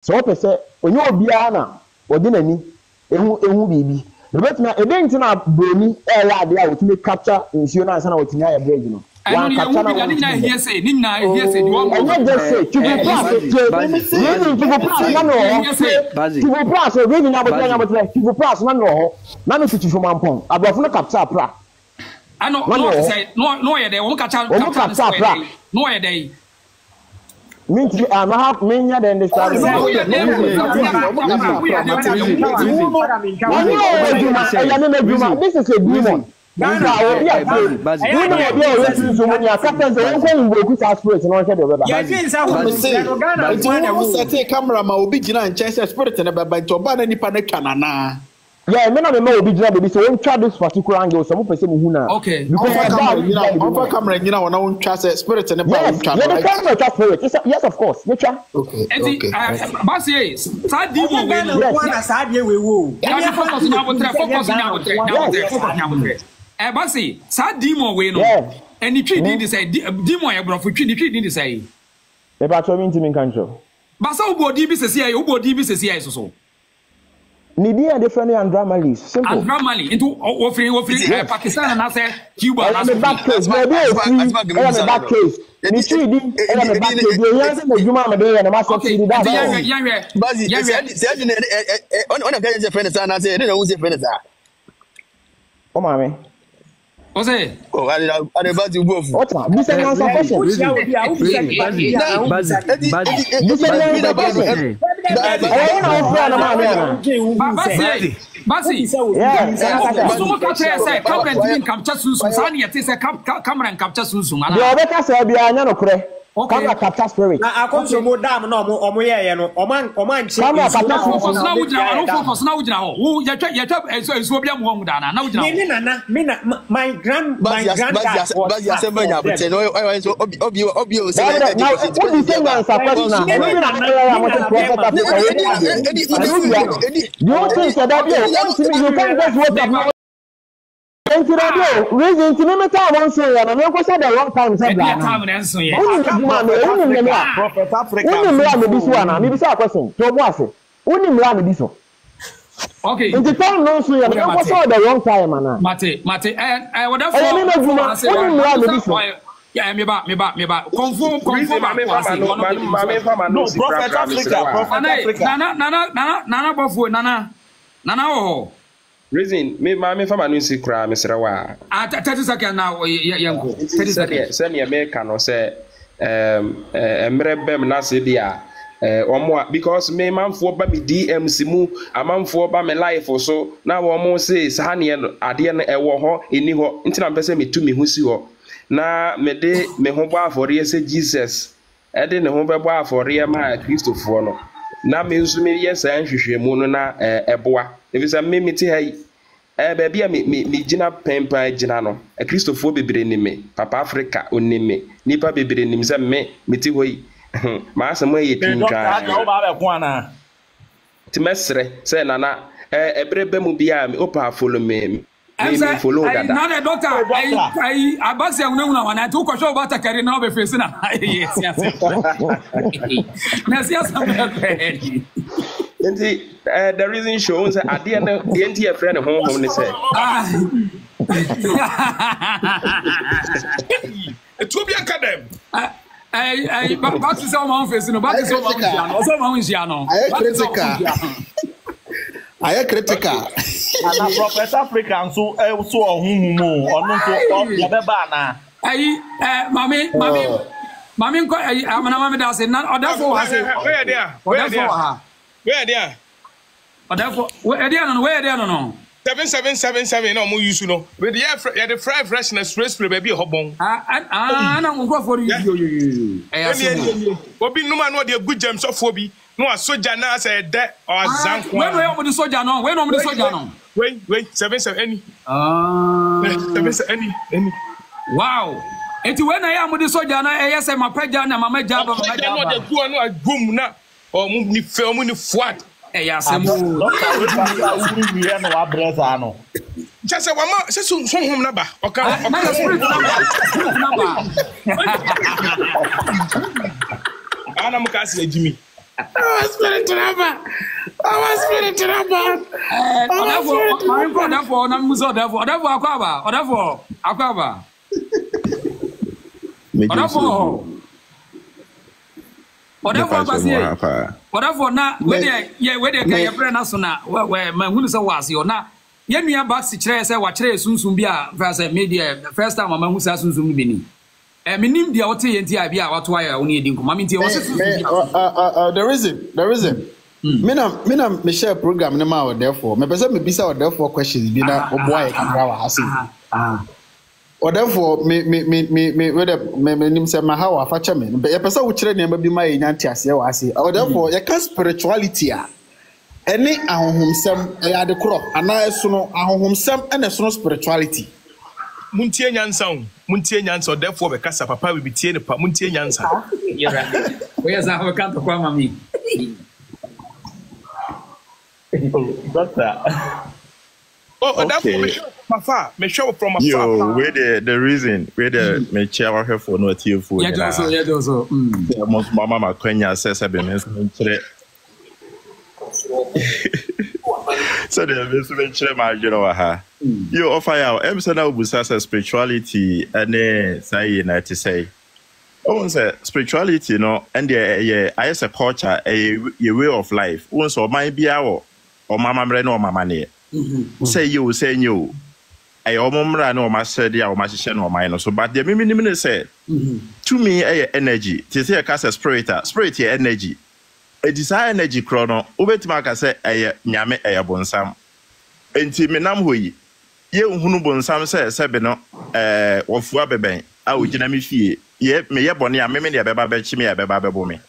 So what say when you obiara na odi nani ehu bibi. But na e dey ntina broni e ya ade a wotumi capture nsuo na ansa na wotumi aye bridge no. One capture na one here say ni na here say the one. I just say to go pass so we na but to go pass na no ho. Na no tutu from ampon. Abrafo no capture pra. Ano no say no ye dey, we capture pra. No ye dey. Mean have many understand. This is a demon. Yeah, I mean, I know be baby. So we try this particular angle. Some person who now. Okay. Because on camera, you know, when I trust spirit and yes, spirit. Yes, of course. Okay. Okay. Basi, sad demon we no. One sad we wo. Focus now. Basi, sad demon we no. And the tree did say demon e brofo twi the tree did say. E ba to me ntimi kancho. Basa ubodi bi sesi ayi, ubodi bi sesi ayi so. Nidia different and Dramali. Simple. And Dramali into offering Pakistan and I say Cuba. I'm a back case. I'm a back case. Ni tree di I'm a back case. You hear say Juma ma dey na ma so tree that. Bazi, say on a guy say friend say say no who say friend say. O ma me. O say. Oh, I about to go. What ma? This is answer question. Basi. So what say camera and capture sunsun. Sani yete say camera and capture sunsun. The obeka say bia anya no kure. Camera capture spirit. Na akonso mo dam na omo ye no. Oman nche. Camera capture focus na wujina ho. Wo ye so bia mo hu da na wujina. Me na my granddad was assembly ya but no obi say now what you say answer question na. You think that you can't just wake up. Reason to me time one say na me ko say the wrong time say bla na. Prophet Africa. Me bi so na me bi say question. To mo ase. Uni mra me bi so. Okay. In the time no so ya me ko say the wrong time na. Mate what that for? Yeah, me ba. Confirm. No, Prophet Africa. Nana bofo nana oh. Reason me fa manu si kra me srewa. 30 seconds now yanko. 30 seconds. Say me America no say emre bem na se dia omo because me manfo ba me DMC mu amanfo ba me life so na wo say sahane ade no ewo ho eni ho ntina mpese me tu me hu si ho na me de me ho ba afore say Jesus e de ne ho be ba afore ma Christopher no na me nso me yes an hwehwemu no na eboa efisa me meti hai baby me gina pempa gina no Christopher bebre ni me Papa Africa onni me nipa bebre ni se me meti hoi ma asemo ye twinka ti mesre se nana ebrebe mu bia me opa follow me follow dada na the doctor I abase ununa wana to ko show about carry na be face na yes the reason shows at the end the entire friend home say it will be academic. Back to some face no back to some I am critical. And a Prophet African so ohumumu onu so ya be ba na. Mami ko amana mami da say na odafo ha say where there no 7777 no mo use no with the fry freshness spray baby hobon na ngo for you obi numa no de good gems of obi no a soldier na say de or Azaafoɔ when we am the soldier no when am the soldier no wait 77 any 77 any wow enti when I am the soldier na e say mapaja na mamaja ba no de go no agum na o mu ni fe o mu ni fuad asemu no abreza no just say wama say so hom na ba oka na spirit na ba ana mu ka se Jimmy spirit trapper. Our spirit trapper. Therefore, na muso therefore akwaba. Therefore na we dey kay brand na so na we mahunu se wase yo na ye nua back kire se wa kire sunsun bi a first media first time ma hu sa sunsun bi ni menim dia wote ye ntia bi a wato aya woni edi nkoma me ntia wo se sunsun the reason me share program ne ma therefore me pese me bisa therefore questions bi na oboa kakra wa hase or therefore me nim say ma how afa che me ye pese wo kire ne ma bi ma ye nyanti ase wa hase or therefore ye ka spirituality a ene ahohomsem e ade kro ana eso no ahohomsem ene so spirituality Muntie nyansa therefore be kasa papa we bitie ne pa muntie nyansa we as how can to kwa mami Doctor. Therefore me show from afar. Yo, where the reason where the me chair here for no tea food. Yeah, also. Most mama ma kwenya says be me so the investment chere ma adwero ha. Yo offer ya em say na obusa spirituality and say na to say. Oh, say spirituality no and I as a culture a way of life. Once or my bia or mama mre no mama ne. Say you say you. I omomra no ma say dia o ma hye no my no so but the me say to me energy. To say a spirit energy. A desire energy chrono obetima ka say nyame bonsam. Enti menam hoyi ye hunu bonsam say be no wofua beben a ogina me fie ye me ye bone a me ne beba be chi me ye beba bebo me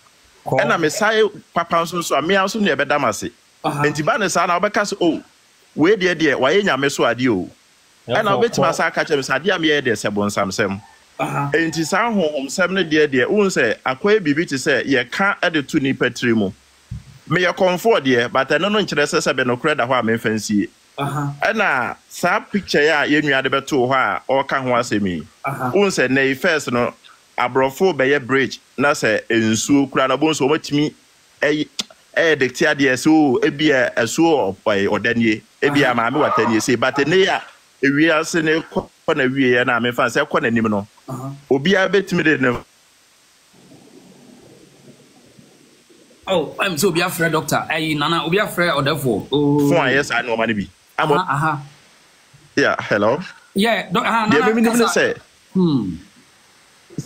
na me sai papa so me also ne beda mase enti ba ne sa na obeka so oh we de wa ye nyame so ade o na obetima sa ka che me sa ade am ye de se bonsam sem enti sa honhom sem ne de un say akwa bibi ti say ye ka ade tu ni patri mu me ye comfort de but no nkire se be no kreda ho a me fancy na sa picture ya ye nua de beto ho a o ka ho asemi un say na first no abrofo be ye bridge na say ensuo kura na bon so matimi dektia de so ebia esuo odanie ebia ma me watanie say but ne ya ewia se ne ko na wie ya na me fan say ko na nim no obia betimi de ne oh I'm so be afraid doctor nana obi afraid odefo fun yes I know man bi yeah hello yeah nana me say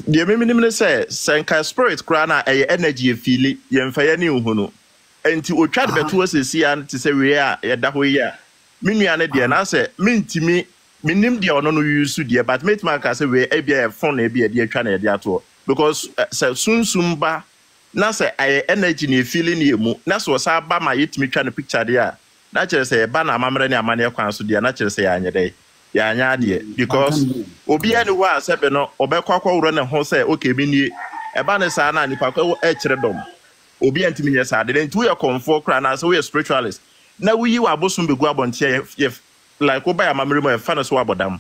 the me say senka spirit kra na energy feel ye mfa ye ne uhunu enti otwa de beto asesi an ti say we a ye da ho ye minua ne de na say mentimi minim de ono no use de but metima ka say we ebia e phone e bia de atwa na de ato because say sunsumba na say energy ne feeling ye mu na so sa ba ma yetimi twa na picture de a na chere say ba na amamre ne amane kwan so de na chere say ya nyede ya nya de because obi ani wa say be no obekwa wuro ne ho say okay bi ni e ba ne sa na nipa kwa e kire dom obi antimi nye sa de nti we comfort kra na so we spiritualist na we yi wa bosom be gu abontie like oba ya amamre mo e fa na so abodam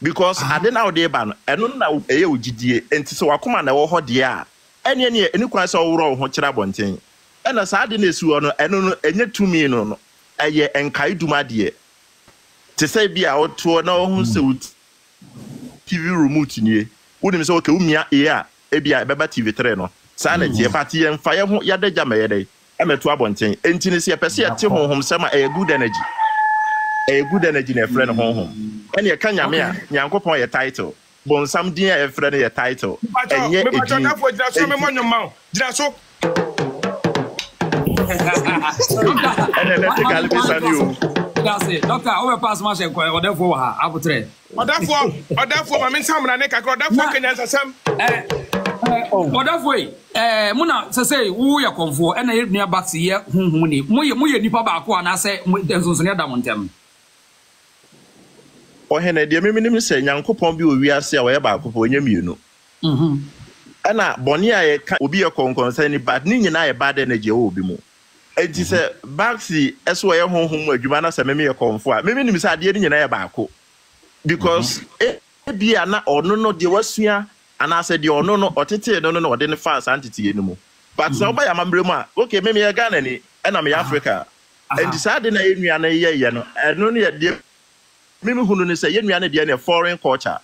because ade na ode ba no eno na eye ogidie enti so wakoma na wo ho de a ene kwan say wuro ho kire abontie ena sa ade na esu no eno no enye tumi no eye enkai duma de te say bia oto na ohun se TV remote nie wonim say okay umia a bia beba TV3 no sa na tie party en fa ye ho ya daga me ye dai emeto abonten enti ne se pese ye te honhom sama good energy na friend honhom ene ye kan nyame a nyankopon ye title bonsam din a friend ye title enye edin so me monyo ma jira so ene let the gal be sanu that's it doctor over pass ma she kwa odefo ha abutre odefo ma me samra ne kakro odefo kenya sasam odefo muna say wo ya konfo e na ye nua back ye hunhum ni moye nipa ba ko na say nsonso ne da montem ohene de meminim say nyankopon bi owi ase a wo ye ba ko onye mienu ana boni a ye ka obi ye konkonsa ni bad ni nyina ye bad energy wo obi mu enti say baksi eso ye honhom adwuma na say meme ye konfo a meminim say ade ni nyina ye ba ko because bia na ono no de wasua ana say de ono no otete no ode ne fast antete ye no mu but now by Amambrema, okay, maybe a Ghana and I'm Africa. And decided I knew an year, and only a dear Mimi who say, you know, foreign culture,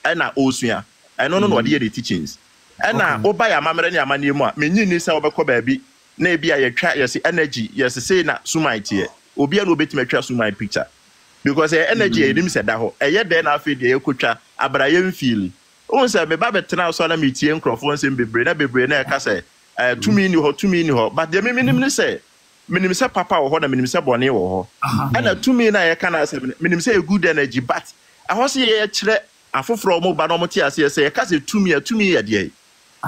and now Austria. I don't know what the teachings. And now, oh, by a mamma and Yamanima, meaning Salva baby, maybe I try yes energy, yes, say not Sumaiti, Obia no bit me trust my picture. Because the energy, I didn't say that, a year then I feel the Okucha, Abraham feel. Oh, sir, me Babette now saw me tea and Crawford and be brain, Cassa, 2 million, but the minimum say, minimum say papa or what a minimum say bonnet or and a 2 million I can say, minimum say good energy, but I was here a full from Mobanomoti, say, a cousin 2 million a day.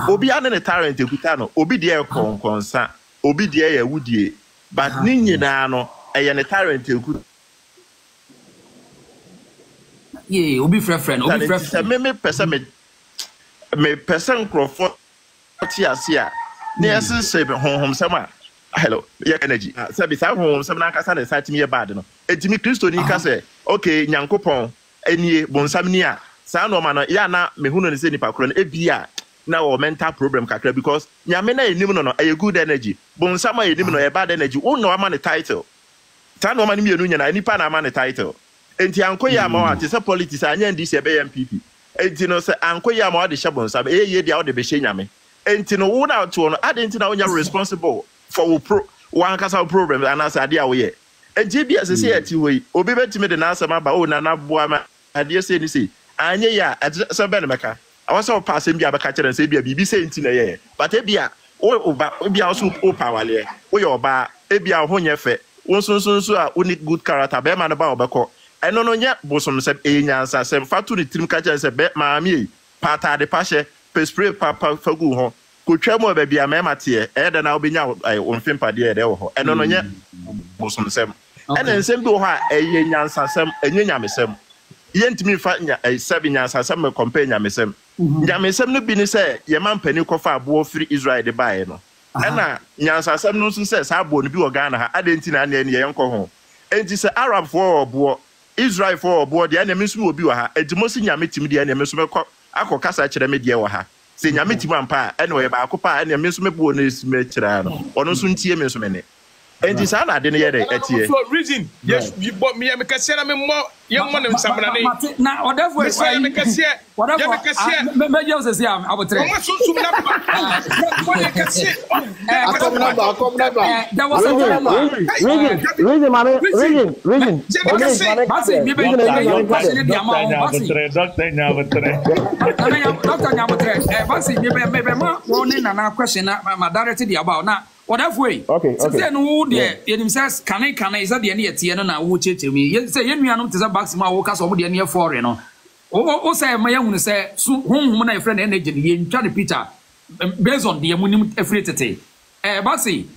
Obi ane ne tyrant ekutano, obi de konsa, obi de ya wudie, but ninyina no eye ne tyrant ekut. Yeah, obi friend, obi friend. Me person Crawford ti asia. Ne ese se honhom sama. Hello, yeah energy. Se bi sa honhom sama na kasa na sati me bad no. Etimi Kristo ni ka se, okay, Nyankopɔn enie bonsam ni a. Sa no ma no ya na me hunu ne se nipa kro no ebia. Now mental problem kakra because nyame na enim no a good energy bonsama enim no a bad energy wo no ama ne title ta no ma ne mienu nyana nipa na ama ne title enti ankoya ma wa te se politics anya ndi se be MPP enti no se ankoya ma wa de hye bonsama ye dia wo de be hye nyame enti no wo na to no adenti na wo nya responsible for wo one kasa problem anasa ade a wo ye enti bia se se ati we obi betime de na asema ba o na na boa ma ade se ni se anya ya se be ne meka I was so passing be a catcher and say, be a BBC in Tina, but Ebia, or Ebia also power, or your bar, Ebia, Honya fe, one so only good character, bear man about Bako. I don't know yet, Bosom said, Anyans, I said, Fatu the Trim catcher and said, Bet mammy, Pata de Pashe, Pespray Papa Fagu, could tremble baby a mammatia, and I'll be now, I won't think padia, and no yet, Bosom Sam. And then send to her a Yans, Sam, and Yamisem. Yent me fighting a 7 years as some companion, Missem. Yamisem no been say, your man penny cofa war free Israel the buy no. And Yans as some no says, I won't be a Ghana, I didn't and any uncle home. And it's an Arab for war, Israel for board, the enemies will be her, and the most in your meeting, the enemies will call Ako Casa media her. Say your meeting one pa, anyway, by Akopa and your miss me born is metrano, or no soon tear me so many. And this I didn't hear it. Reason, yes, you bought me a Mecassia more young man and somebody. Now, whatever is why Mecassia, whatever Mecassia, I would tell you. Whatever way. Okay. Then who there? It says, can I is that the end yet? Now, who cheat me? You say, you know, to the maximum workers over the near foreign. Oh, say, my young say, whom my friend energy, you try to picture based on the ammonium affinity. Bassy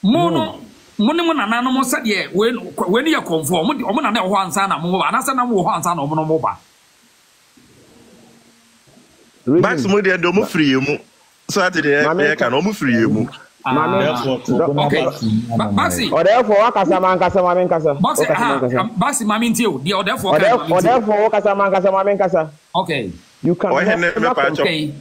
Mono Mono said, yeah, when you conform, woman and one son, and I said, no one son of Monomoba. Maximum, they don't free you. Saturday, I can almost free you. Okay, Bassi. Or therefore, Casaman. Bassi, Mammy, too. The order for Casaman. Okay, you can. Okay.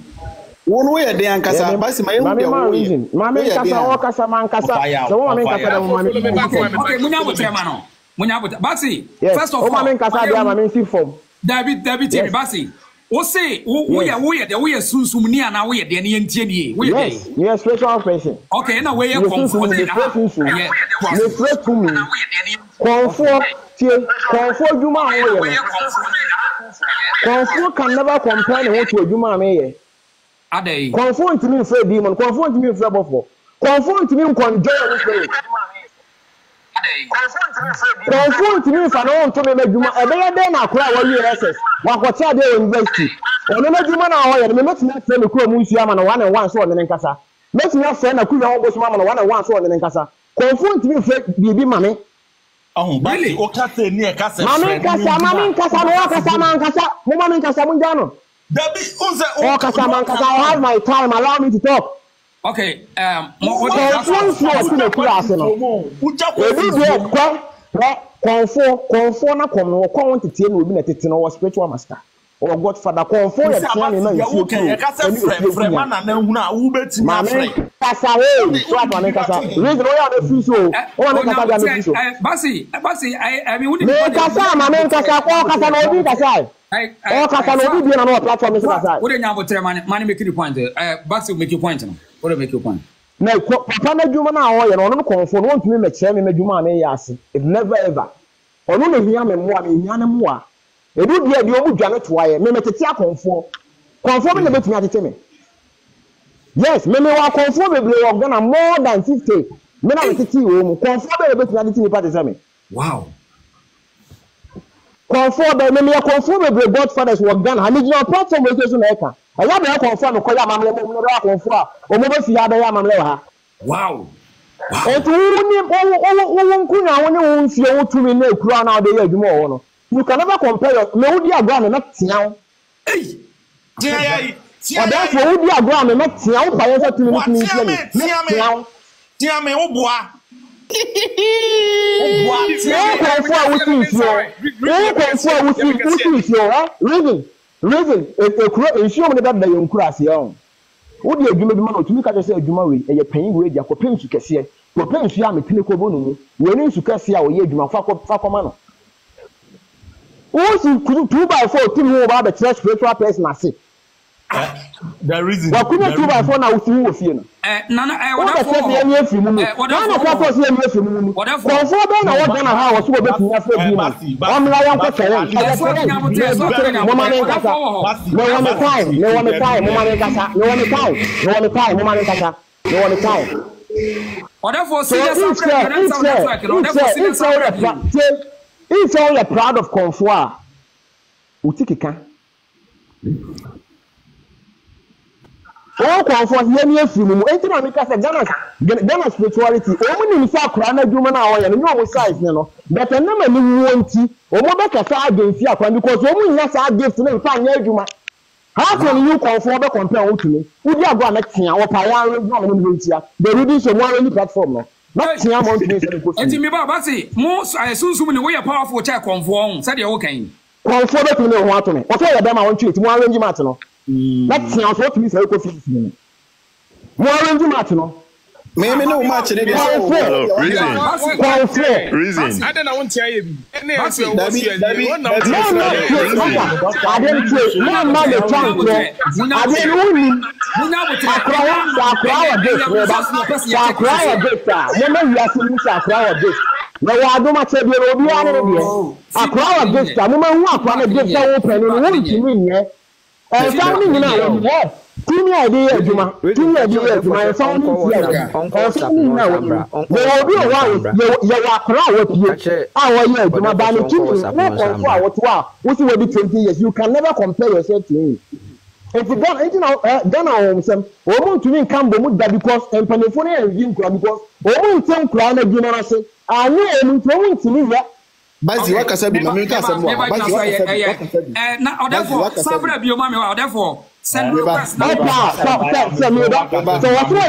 One way a day and Casa, Bassi, my own reason. Mammy Casaman Casa. So, I mean, okay, Munyamano. Bassi, first of all, Mammy Casa, form. David, Bassi. O say, we are soon near now. We are the Indian. Yes, special person. Okay, now we are comfort to me. Comfort, Comfort can never compare what you do, are they? Comfort to me for demon, comfort to me for buffalo, comfort to me conjure. Confront me for no to me Juma. A better than I cry 1 year SS. What are they investing? Or no Juma now, and let's not send a crew Musiam and 1 and 1 so on in Casa. Let's not send a crew almost 1 and 1 so on in Casa. Confront me for BB Mammy. Oh, really? What can say near Casa? Mammy Casa, Woman Casamundano. Oh, Casaman Casa, I have my time, allow me to talk. Okay, Confront na come no quantity no be na tete no spiritual master or Godfather confo ya tia me na nsuo ku ya ka se frɛ ma na na hu na wo betimi afrɛ kasa we so aba ne kasa reason o ya na free so o na kasa ga na free so basi I mean me kasa ma me kasa ko kasa na obi kasa o kasa na obi bi na no platform so kasa what dey nyabo tere man make the point basi make your point no what make your point na papa na dwuma na o ye no no confo no ntumi me kyerɛ me dwuma na ye ase it never ever ono na hia me moa me hia ne moa edu dia bi obu dwane to aye me metete akɔmfoɔ kɔmfoɔ me na betumi atete me yes me wa kɔmfoɔ bebre of Ghana more than 50 me na metete wo mu kɔmfoɔ be betumi atete me party say me wow kɔmfoɔ be me kɔmfoɔ bebre Godfathers of Ghana ani gina platform we so na eka aya be kɔmfoɔ no kɔya amamle mo no kɔmfoɔ a o mo be fi ya be ya amamle wa ha wow etu ni wo nkunya wo ne wo nfie wo tumi na ekura na o de ya adwuma wo no. You can never compare your me would ya go not tiao. Hey. Tia. Therefore would ya go not tiao pa yesa to me tiao. Tia me wo boa. Reason e kuro ensure mo da yon kuro ase on. Wo de adwuma bi ma no tumi ka say adwuma we e ye panyin we dia ko pensu kese. Ko pensu a metine ko bonu mu. We ni nsu kese a o ye adwuma fa ko ma no. Who's 2x4 team who about the church spiritual person I say. The reason. What could 2x4 now see who fear? Nana, what I said the near film. What I see near film. Whatever. For then I was gonna have was what betting after being. I'm like I'm saying. No one time. No one time. Whatever. If all you're proud of Akɔmfoɔ utikika all Akɔmfoɔ here near film mu enti na me ka say Ghana spirituality o mu ni nsa akora na dwuma na awɔ ya no o size ne no but na ma ni wonti o mo be ka sa agency akora because o mu nya sa gift na nfa nya adwuma how can you Akɔmfoɔ be compare o tumi udi agwa na tia wo pa ya no no no ntia the reading so mo any platform no not tia mo tumi say ko enti me ba basi mo sunsum ni we ya powerful check Akɔmfoɔ say de wo kan Akɔmfoɔ be tumi ne ho ato me o say ya dem a won tweet mo arrange match no not tia so tumi say ko fi mo arrange match no me no match ne dey reason I don't know what you be any answer no man the chance I dey win na wa do ma che bi obi ane ne de akra wa gift mo ma hu akra na gift wo peni no wo ntimi nye e fa ni nyina wo ye timi ade adwuma e fa ni ti adwuma obi o wa ye wa akra wa pie a wo ye adwuma ba no timi no konfo a wo to a wo si we be 20 years you can never compare yourself to him. If you don't, Ghana home some, or want to mean Cambo Muda because and Panaphone and Vincra because or won't tell Crown of Guinea. I know him to me. Bazi waka sabi mami ka sabi wa bazi waka sabi na therefore sabra bi o mami wa therefore send request so what you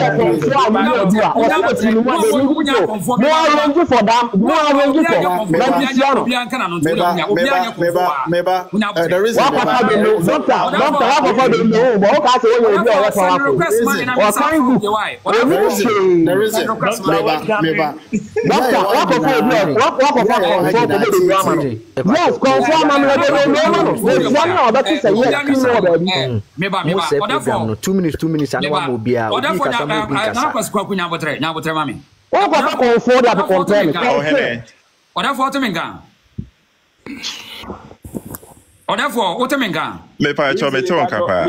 yes, Meba. 2 minutes and one will be out. Now pass kwakunya botre. Nya botre mami. O ko ta confo da to compare me. Oda for temenga. Oda for otemenga. Me pa cho me ton kapa.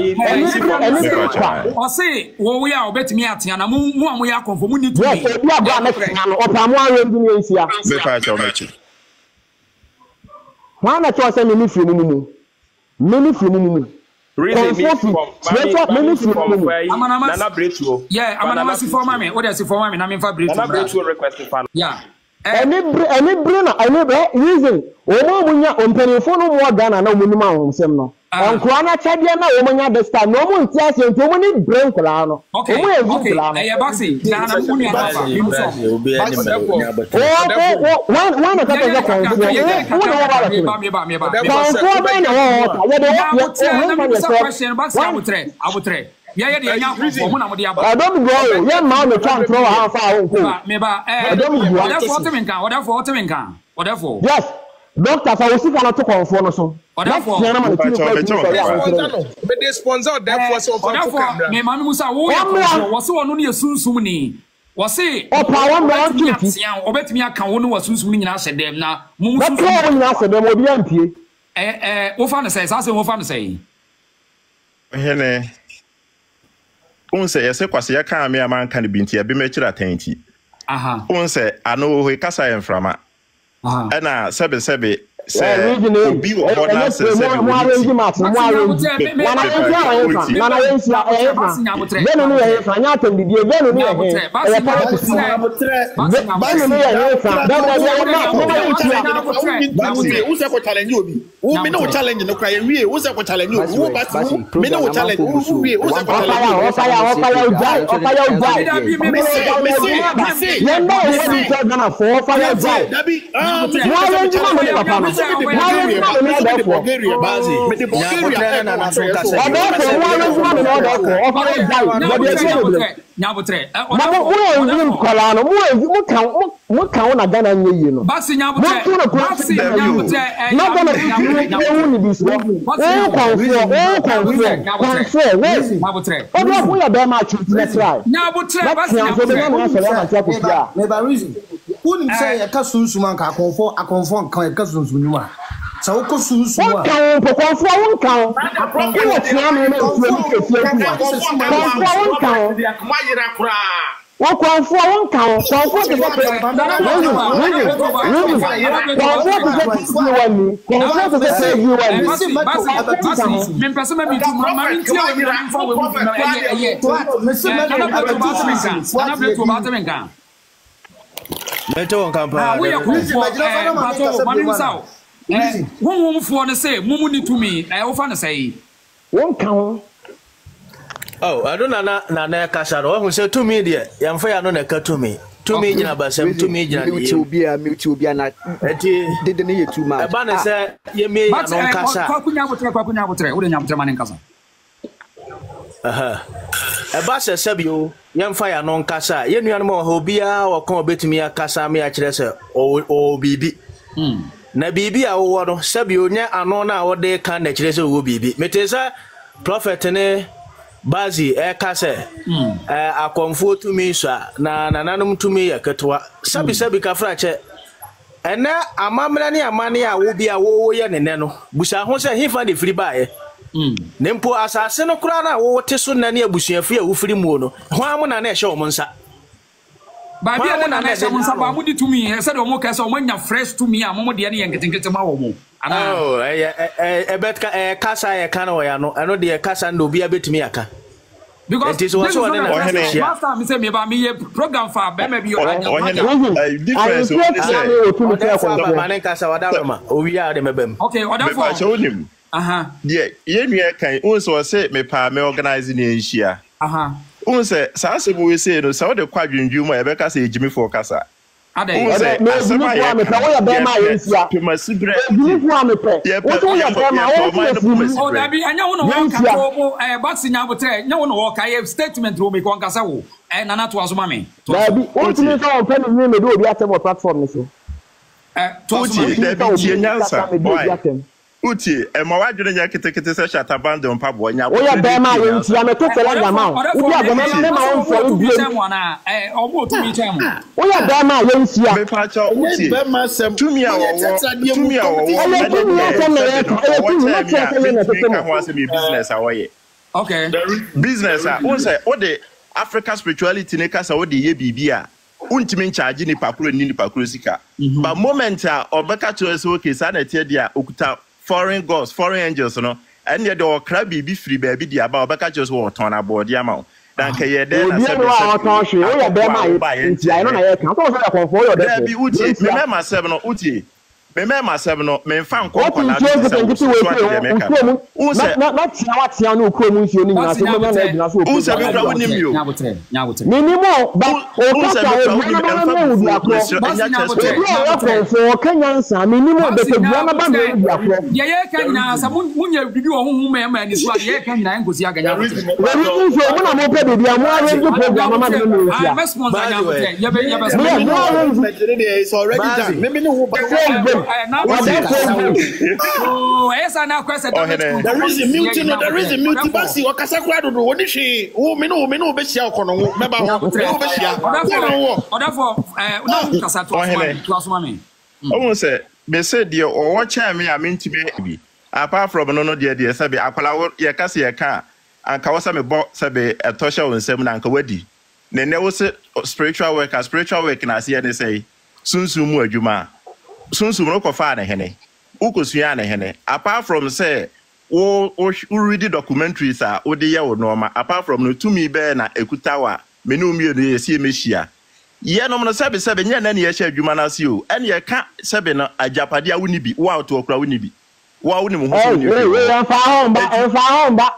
O say wo we a obetimi atia na mu amu ya confo mu ni tu. Yes, e bia bra me tia no opamu awe bi ni nsia. Me pa cho me chi. Wa na cho say me fi mu. Me fi mu. Really, me from Nana Bretu. Yeah, I'm an amassing for mammy. What is it for mammy? I'm in fabric. Nana Bretu requesting fan. Yeah. Any reason. Oh, Munya on telephone more Ghana no minimum sem no. Nkwana chadie na wo monya the star no mo ntia se nto mo ni brain kula no. Okay. Okay. Eh boxing. Na na mu ni aba. Obi ani me. One ka to go kon. Abutre. Yeah, yeah, I don't go. Yeah, man, you can't throw how far. Whatever. Yes. Doctor, I was sick on to call for so. Therefore, they sponsor therefore so therefore, me mama Musa, was so only a soon sumini. Was say, oh, power round to obet me account one was soon swimming and said them now. What answer them will be empty. Ofana says, I say, Ofana say. Hene. Unse yese kwase ya kan me aman kan binti abi me kira tanti. Aha. Unse ano he kasa en frama. Aha. Na sebe say obi wo bona se sebe. Mo arrange match, mo arrange. Mana Beno no ye fa nya tam bibie beno no ye. Beno no ye fa. Who say ko challenge obi? Who me no challenge no cry wie? Who say ko challenge obi? Who but me no challenge. Who wie? Who say ko challenge? Nyabutre. So ko susu wa One for the say, Mumuni to me, I often say, won't count. Oh, I don't know, Nana Casaro, who said to me, dear, young fair no to me. 2 million about 2 million. Mutual beer, not didn't need too much. Banner said, you may not Casa. A bass Sabio, young fire non Casa, you know more hobia or come bit me a Casa me a chesa or BB. Na bibi a wo no sabio nya ano na wo de kan na kire se wo bibi metesa prophet ne bazi e ka se akɔmfoɔ tumi so na nananom tumi yaketwa sabi ka frache ene amamra ne amane a wo bi a wo ye ne no busa ho se hifa de firi baaye nempo asase no kura na wo te so na ne abusuafi a wo firi mu no ho am na na ehye wo monsa Baby, I don't know some to me. I said, "Oh, so when you're fresh to me, I'm more than getting to my home." Oh, I bet Casa, I can't. I know the Casa and be a bit me. Because it is also last time you said me about me program for maybe we are the okay, I showed him. Yeah, yeah, can also say me pa me organizing in Asia. Unse sase we say no so de kwadwendwu ma ebeka say Jimmy for kasa unse asema ya me pe wo ya be ma yensia pe masibre Jimmy for me pe wo ya be ma wo da bi anya wo no wo ka ko boxing nyabotre nya wo no wo ka statement wo me ko kasa wo nana to aso ma me da bi wo timi so wo pe ni me do obi atem platform ni so to ti da bi tie nyansa Uti, ma wadwene nya ketekete se shata band on pabo nya. Wo ya be ma yentia me to tele nya ma. Wo ya be ma ma won fo bi. Omo to mi cham. Wo ya be ma yentia. Me pa cha uti. Be ma sem tumi a wo. Tumi a wo. Tumi a se me e tumi na che se me to mo business a wo ye. Okay. Business a won say wo de Africa spirituality ne kasa wo de ye bibia. Untimi charge ni pakuro ni pakuro sika. But moment a obeka to us okay sa na tie dia okuta foreign gods, foreign angels, no, and yet the crabby be free baby, the about Bacachos war on aboard the amount. Thank you, then I said, I don't know, 7 or Uti. me myself no me fan ko ko na so na tia no ko mu nsuo ni nyina so me na gyina so o se bi kra woni mi o minimo ba o ka sa e mo di akro so kanyansa minimo de ke bua na ba me di akro ye ka nyina sa munya bibi wo hu me ma ni so ye ka nyina ngosi aganya we so mo na mo pe bibi amu arrange program ma me no sia it's already done maybe no ba there is a mutiny basi wakasa kwa dodo woni hwe wo me no be hia okono wo meba wo be hia odafo na kasa to asoma me o say me say de o wo cha me a mentime bi apart from no de say be akwala ye kasa ye ka anka wo say me bo say be etosha wo nsem na anka wadi ne wo say spiritual work na say ne say sunsun mu adwuma sunsun no kofa na hene ukosua na hene apart from say wo read documentaries a wo de ye wo normal apart from no tumi be na ekutawa me no mi ye sie mehia ye no no sebe nya na ne ye hia adwuma na se o ene ye ka sebe no ajapade a woni bi wo auto okra woni bi wo woni mu ho so ni enfa homba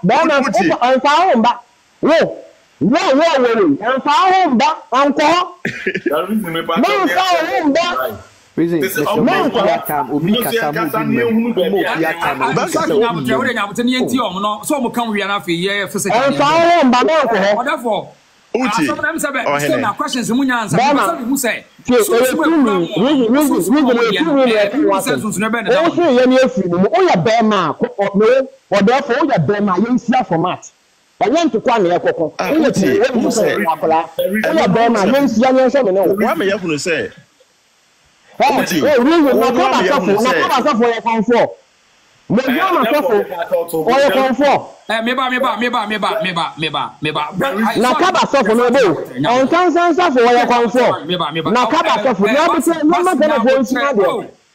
ba na enfa homba wo enfa homba anko reason obi kasa mu ya time that's how we nya butani enti om no so mo kan wi na fe ye fese enfa homba na anko therefore uti so na questions mu nya answer so we say format I want to come here, Coco. I want to say, say,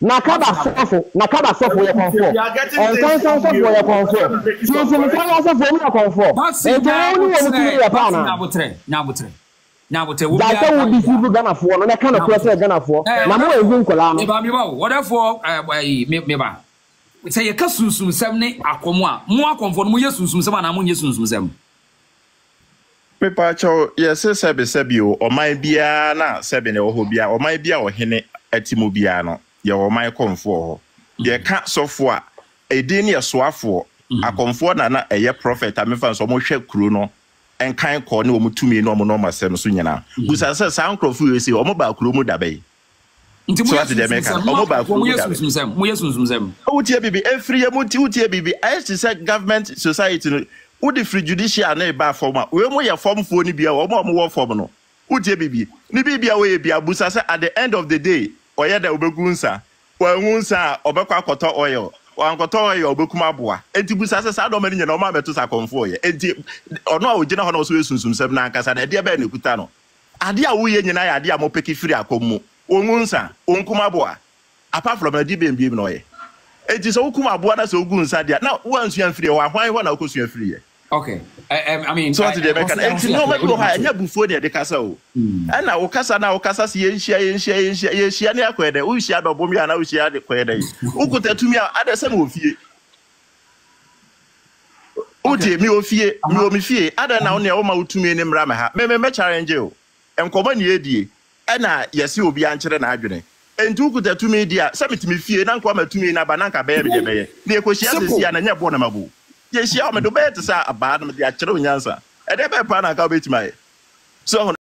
Nakaba sofo ye konfo. On sansan sofo ye konfo. Sinsin kan sofo me konfo. E je woni wo mutiri ya pa na. Nyabotre. Wo bia. Da wo disibu Ghana fo no na kan no press Ghana fo. Na mo ezu nkola no. Me ba wo. Therefore me ba. Say ye ka sunsun sem ne akomo a. Mo akomfo no mo ye sunsun sem na mo nye sunsun sem. Me pa cho ye se sebe o oman bia na sebe ne wo ho bia oman bia o hene atimo bia no. Ye wo mai konfo ho ye ka sofo a edi ne soafo akonfo na eye prophet amefa so mo hwe kuro no enkan ko ne wo mutumi no mo no masem so nyina busa se san krofo yesi o mo ba kuro mu dabe nti mo yesi demeka o mo ba kuro mu dabe mo yesunzum o tie bibi efri ye mo tie bibi I say government society no wo di free judicial na e ba form a we mo ye form fo ni bia o mo wo form no wo tie bibi ni bibia we ye bia busa se at the end of the day oye da obegunsa wangunsa obekwa akoto oil wankoto oil obekuma aboa enti busa se sa do mani nyina o ma beto sa konfo ye enti ono a ogina ho na so esunsum sem na ankasa na de ba na ekuta no ade a wo ye nyina ya ade a mo peki firi akommu ongunsa onkuma aboa apart from na di bembiem no ye enti so okuma aboa na so ogunsa de na wo ansua firi wa hwan ho na okosua firi ye. Okay. I mean, so what did they make? No, me go high. Anya before they kasa o. Ana o kasa si yenhia ne akwede. O hia do bomi ana o hia de kwede. O kotatumi a adese na ofie. O de mi ofie, mi fie. Ada na o ne o ma utumi ne mra me ha. Me challenge o. Enkoba ne edie. Ana yesi obi ankyere na adwene. Entu kotatumi dia, se metimi fie na nko ma tumi na ba na nka be de be. Ne ekohia sesi ana nya bo na mabu. Yes, you are me do better, sir. A bad, the actual answer. And ever pan a garbage, my so.